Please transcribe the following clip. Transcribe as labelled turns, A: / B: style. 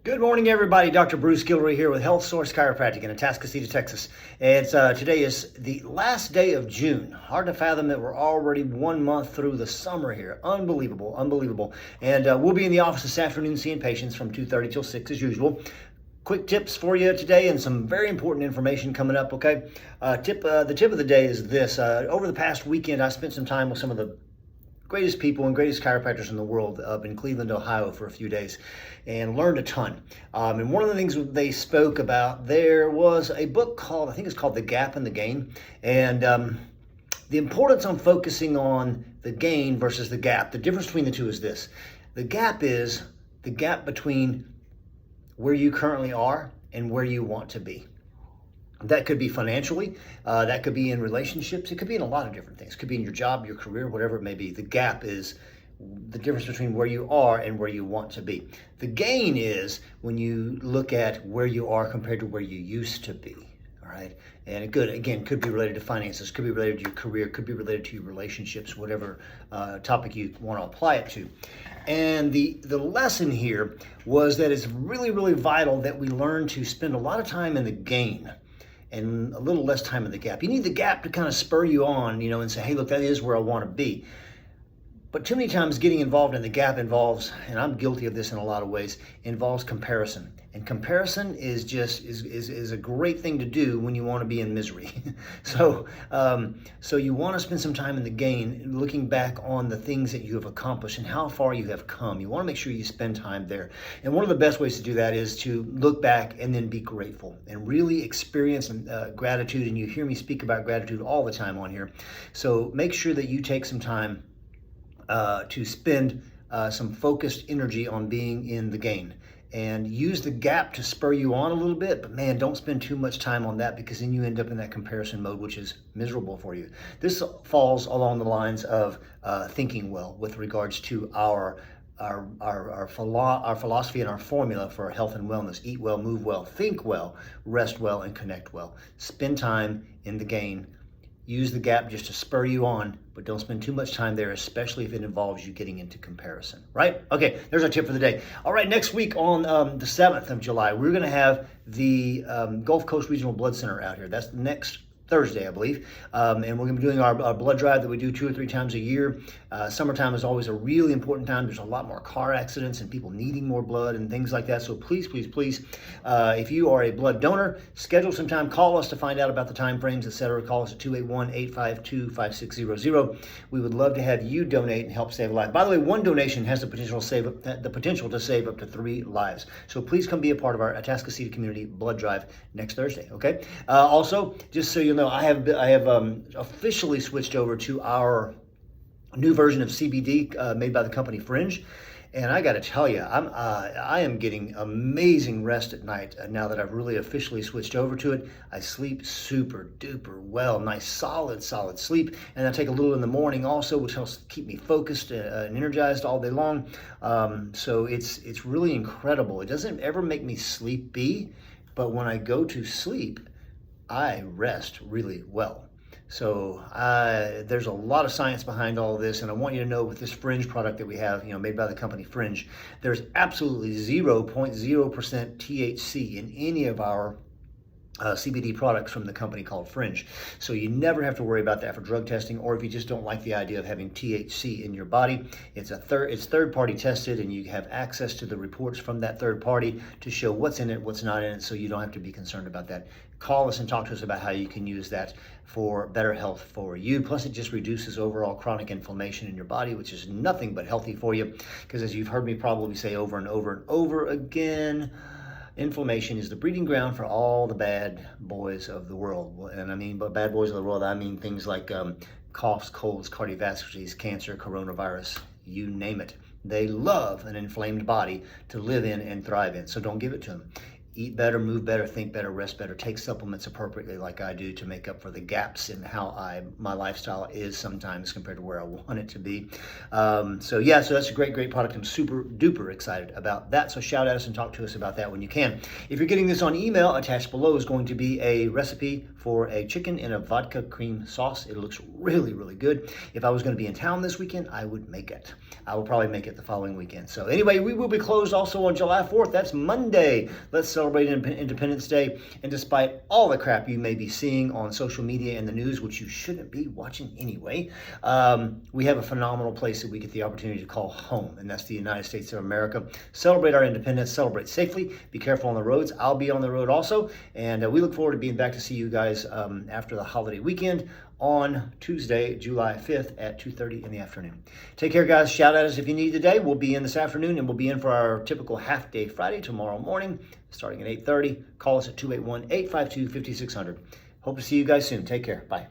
A: Good morning, everybody. Dr. Bruce Gilroy here with Health Source Chiropractic in Atascocita, Texas. Today is the last day of June. Hard to fathom that we're already 1 month through the summer here. Unbelievable, unbelievable. And we'll be in the office this afternoon seeing patients from 2:30 till 6 as usual. Quick tips for you today and some very important information coming up, okay? The tip of the day is this. Over the past weekend, I spent some time with some of the greatest people and greatest chiropractors in the world up in Cleveland, Ohio for a few days and learned a ton. And one of the things they spoke about there was a book called, I think it's called The Gap and the Gain. And the importance on focusing on the gain versus the gap. The difference between the two is this. The gap is the gap between where you currently are and where you want to be. That could be financially, that could be in relationships, it could be in a lot of different things. It could be in your job, your career, whatever it may be. The gap is the difference between where you are and where you want to be. The gain is when you look at where you are compared to where you used to be. All right. And it could be related to finances, could be related to your career, could be related to your relationships, whatever topic you want to apply it to. And the lesson here was that it's really, really vital that we learn to spend a lot of time in the gain and a little less time in the gap. You need the gap to kind of spur you on, and say, hey, look, that is where I want to be. But too many times getting involved in the gap involves, and I'm guilty of this in a lot of ways, involves comparison. And comparison is a great thing to do when you want to be in misery. So you want to spend some time in the gain, looking back on the things that you have accomplished and how far you have come. You want to make sure you spend time there. And one of the best ways to do that is to look back and then be grateful and really experience gratitude. And you hear me speak about gratitude all the time on here. So make sure that you take some time to spend some focused energy on being in the gain. And use the gap to spur you on a little bit, but man, don't spend too much time on that because then you end up in that comparison mode, which is miserable for you. This falls along the lines of thinking well with regards to our philosophy and our formula for health and wellness. Eat well, move well, think well, rest well, and connect well. Spend time in the gain. Use the gap just to spur you on, but don't spend too much time there, especially if it involves you getting into comparison, right? Okay, there's our tip for the day. All right, next week on the 7th of July, we're going to have the Gulf Coast Regional Blood Center out here. That's next Thursday, I believe. And we're going to be doing our blood drive that we do 2 or 3 times a year. Summertime is always a really important time. There's a lot more car accidents and people needing more blood and things like that. So please, please, please, if you are a blood donor, schedule some time. Call us to find out about the time frames, etc. Call us at 281-852-5600. We would love to have you donate and help save a life. By the way, one donation has the potential to save up to 3 lives. So please come be a part of our Atascocita Community Blood Drive next Thursday. Okay. Also, just so you know, I have officially switched over to our new version of CBD made by the company Fringe, and I got to tell you, I am getting amazing rest at night now that I've really officially switched over to it. I sleep super duper well, nice solid sleep, and I take a little in the morning also, which helps keep me focused and energized all day long. So it's really incredible. It doesn't ever make me sleepy, but when I go to sleep, I rest really well. So there's a lot of science behind all of this, and I want you to know with this Fringe product that we have, made by the company Fringe, there's absolutely 0.0% THC in any of our CBD products from the company called Fringe. So you never have to worry about that for drug testing, or if you just don't like the idea of having THC in your body. It's third-party tested, and you have access to the reports from that third party to show what's in it, what's not in it, so you don't have to be concerned about that. Call us and talk to us about how you can use that for better health for you. Plus, it just reduces overall chronic inflammation in your body, which is nothing but healthy for you, because as you've heard me probably say over and over and over again, inflammation is the breeding ground for all the bad boys of the world. And I mean, by bad boys of the world, I mean things like coughs, colds, cardiovascular disease, cancer, coronavirus, you name it. They love an inflamed body to live in and thrive in, so don't give it to them. eat better, move better, think better, rest better, take supplements appropriately like I do to make up for the gaps in how my lifestyle is sometimes compared to where I want it to be. So that's a great product. I'm super duper excited about that. So shout at us and talk to us about that when you can. If you're getting this on email, attached below is going to be a recipe for a chicken in a vodka cream sauce. It looks really, really good. If I was going to be in town this weekend, I would make it. I will probably make it the following weekend. So anyway, we will be closed also on July 4th. That's Monday. Let's celebrate Independence Day. And despite all the crap you may be seeing on social media and the news, which you shouldn't be watching anyway, we have a phenomenal place that we get the opportunity to call home, and that's the United States of America. Celebrate our independence, celebrate safely, be careful on the roads. I'll be on the road also, and we look forward to being back to see you guys after the holiday weekend on Tuesday, July 5th at 2:30 in the afternoon. Take care, guys. Shout at us if you need today. We'll be in this afternoon, and we'll be in for our typical half-day Friday tomorrow morning, starting at 8:30. Call us at 281-852-5600. Hope to see you guys soon. Take care. Bye.